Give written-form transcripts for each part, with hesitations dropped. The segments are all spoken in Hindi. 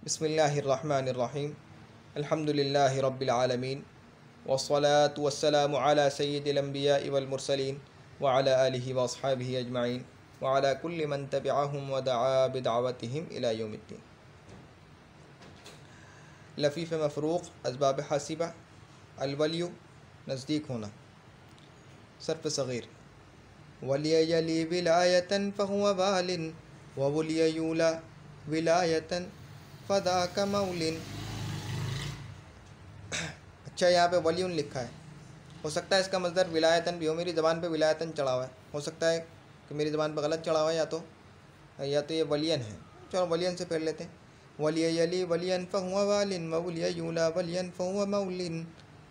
बिस्मिल्लाहिर्रहमानिर्रहीम अल्हम्दुलिल्लाहि रब्बिल आलमीन वस्सलातु वस्सलामु अला सय्यिदिल अंबिया'i वल मुरसलीन व अला आलिहि व अस्हाबिहि अजमाइन व अला कुल्लि मन तबिअहुम व दआ बिदअवतिहिम इला यौमिद्दीन। लफ़ीफ़ मफ़रूक़ असबाब हासिबा अलवलियु नज़दीक होना। सर्फ़ सग़ीर वलिय यली विलायतन फ़हुव वालिन व वलिय यूला विलायतन फ़दाका मौलिन। अच्छा, यहाँ पे वलियुन लिखा है, हो सकता है इसका मज़दर विलायतन भी हो। मेरी ज़बान पे विलायतन चढ़ा हुआ है, हो सकता है कि मेरी ज़बान पे गलत चढ़ा हुआ है, या तो ये वलियन है। चलो वलियन से पढ़ लेते हैं। वलिय यली वलियन फ़हुव वालिन व वलिय यूला वलियन फ़हुव मौलिन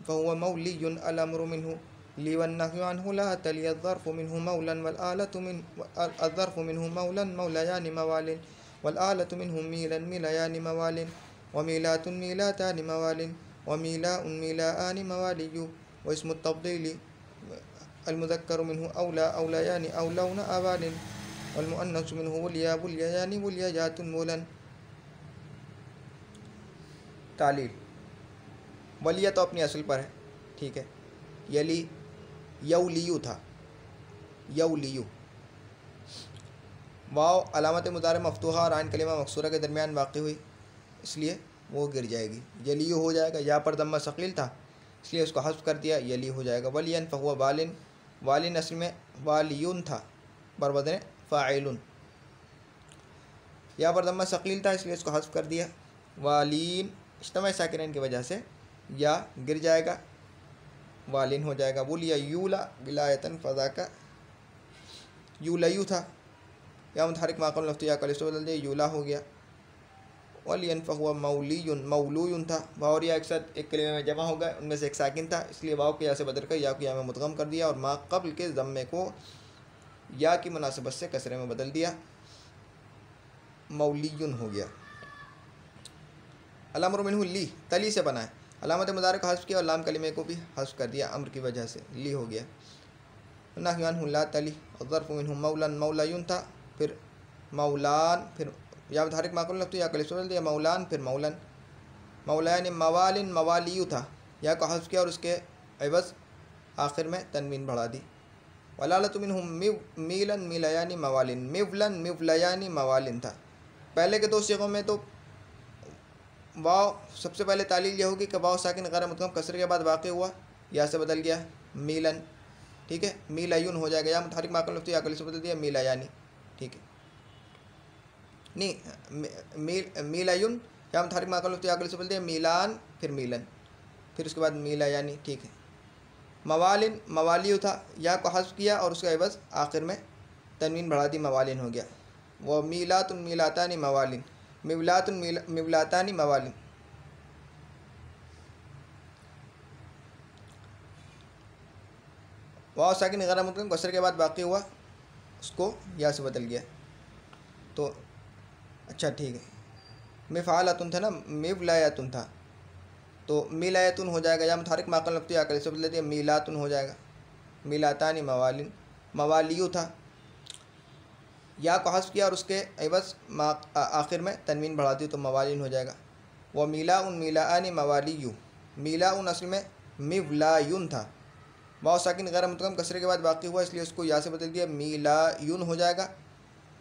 फ़हुव मौलियुन अल अम्रु मिन्हु ली वन नह्यु अन्हु ला तली अज़्ज़र्फ़ु मिन्हु मौलन वल आलतु मिन अज़्ज़र्फ़ु मिन्हु मौलन मौलयानि मवालिन वल आलतु मिन्हु मीलन मिलयानि मवालिन व मीलातुन मीलातानि मवालिन व मीलाउन मीलाआनि मवालियु व इस्मु तफ़्दीली अल मुज़क्करु मिन्हु औला औलयानि औलौन अवालिन वल मुअन्नसु मिन्हु वलिया वलियानि वलियातुन वलन। तालील वलिया तो अपनी असल पर है, ठीक है। यली यौलियु था, यौलियु। वाव अलामत मुज़ारे मफ्तूहा और आइन कलिमा मकसूरा के दरमियान वाक़ई हुई, इसलिए वो गिर जाएगी, यलियु हो जाएगा। या पर दम्मा सकील था इसलिए उसको हस्फ कर दिया, यली हो जाएगा। वलियन फ़हुव वालिन, वालिन असल में वालियुन था बरवज़न फ़ाइलुन। या पर दम्मा सकील था इसलिए इसको हस्फ कर दिया, वालिन इज्तिमा साकिनैन की वजह से या गिर जाएगा, वालिन हो जाएगा। वलिया यूला विलायतन फ़दाका यूलयु था, या मुतहरिक माक़म लफ्ज़ या कल से बदल दिया, यूला हो गया। वलियन फ़हुव मौलियुन मौलूयुन था, वाव और या एक साथ एक कलिमे में जमा हो गए, उनमें से एक साकिन था इसलिए वाव के या से बदल कर या को या में मुदगम कर दिया और मा क़ब्ल के ज़म्मे को या की मुनासिबत से कसरे में बदल दिया, मौलियुन हो गया। अल अम्रु मिन्हु ली तली से बना है, अलामत मुज़ारे को हस्फ किया और लाम कलिमे को भी हस्फ कर दिया अम्र की वजह से, ली हो गया। नह्यु अन्हु ला तली ज़र्फ़ु मिन्हु मौलन मौलयुन था, फिर मौलान, फिर या मुतहरिक माक़ूल लफ्ज़ या कल से बदल दिया, मौलान फिर मौलन। मौलान मवालिन मवालियु था, या को हस्फ किया और उसके एवज़ आखिर में तनवीन बढ़ा दी। वलालतु मिन्हु मीलन मिलयानि मवालिन मिवलन मिवलयानि मवालिन था। पहले के दो सिगों में तो वाव सबसे पहले तालील यह होगी कि वाव साकिन गैर मुदगम कसरे के बाद वाक़ई हुआ, या से बदल गया मीलन, ठीक है। मीलायुन हो जाएगा, या मुतहरिक माक़ूल लफ्ज़ या कल से बदल दिया मीलायानी, ठीक है। नहीं मीलायुन, या मुतहरिक माक़ूल लफ्ज़ या कल से बदल दिया मीलान, फिर मीलन, फिर उसके बाद मीलायानी, ठीक है। मवालिन मवालियु था, या को हस्फ किया और उसका एवज़ आखिर में तनवीन बढ़ा दी, मवालिन हो गया। व मीलातुन मीलातानि मवालिन मिवलातुन मिवलातानि मवालिन। वाव साकिन गैर मुदगम कसर के बाद बाकी हुआ, उसको या से बदल गया, तो अच्छा ठीक है। मिफ़ालतुन था ना, मिवलायतुन था, तो मिलायतुन हो जाएगा, या मुतहरिक माक़ूल लफ्ज़ या कल से बदल दिया मीलातुन हो जाएगा। मीलातानि मवालिन मवालियु था, या को हस्फ किया और उसके एवज़ आखिर में तनवीन बढ़ा दी तो मवालिन हो जाएगा। व मीलाउन मीलाआनि मवालियु, मीलाउन असल में मिवलायुन था, वाव साकिन गैर मुदगम कसरे के बाद बाकी हुआ इसलिए उसको या से बदल दिया मीलायुन हो जाएगा।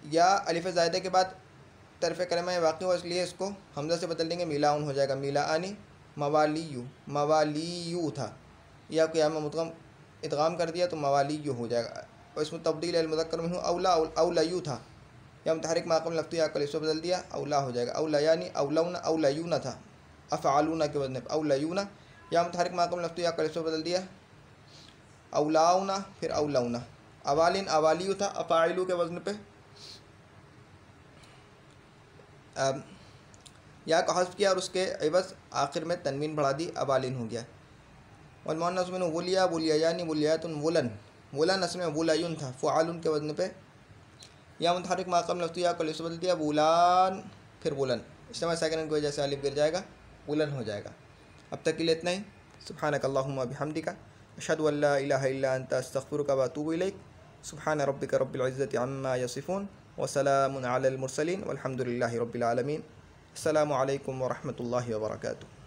या अलिफ़ ज़ायदा के बाद तरफ़ कलमा में वाक़ई हुआ इसलिए इसको हमज़ा से बदल देंगे, मीलाउन हो जाएगा। मीलाआनि मवालियु मवालियु था, या को या में मुदगम इदगाम कर दिया तो मवालियु हो जाएगा। और इसमें तब्दील अल मुज़क्कर मिन्हु औला औलयु था, या मुतहरिक माक़ूल लफ्ज़ या कल से बदल दिया औला हो जाएगा। औलयानी औलौना औलयूना था, अफ़अलूना के वज़न पे औलयूना, या मुतहरिक माक़ूल लफ्ज़ या कल से बदल दिया औलाउना, फिर औलौना। अवालिन अवालियु था, अफ़ाइलु के वज़न पे या को हस्फ किया और उसके एवज़ आखिर में तनवीन बढ़ा दी, अवालिन हो गया। वल मुअन्नस मिन्हु वलिया वलियायानि वलियातुन वलन, वलन असल में वुलायुन था, फ़ुआलुन के वज़न पे या मुतहरिक माक़म लफ्ज़ या कल से बदल दिया वुलान, फिर वुलन, इज्तिमा साकिनैन की वजह से अलिफ गिर जाएगा, वुलन हो जाएगा। अब तक के लिए इतना ही। सुब्हानक अल्लाहुम्मा बिहम्दिका अशहदु अल्ला इलाहा इल्ला अंता अस्तग़फिरुका व अतूबु इलैक। सुब्हान रब्बिका रब्बिल इज़्ज़ति अम्मा यसिफ़ून व सलामुन अलल मुरसलीन वल्हम्दुलिल्लाहि रब्बिल आलमीन। अस्सलामु अलैकुम वरहमतुल्लाहि वबरकातुहू।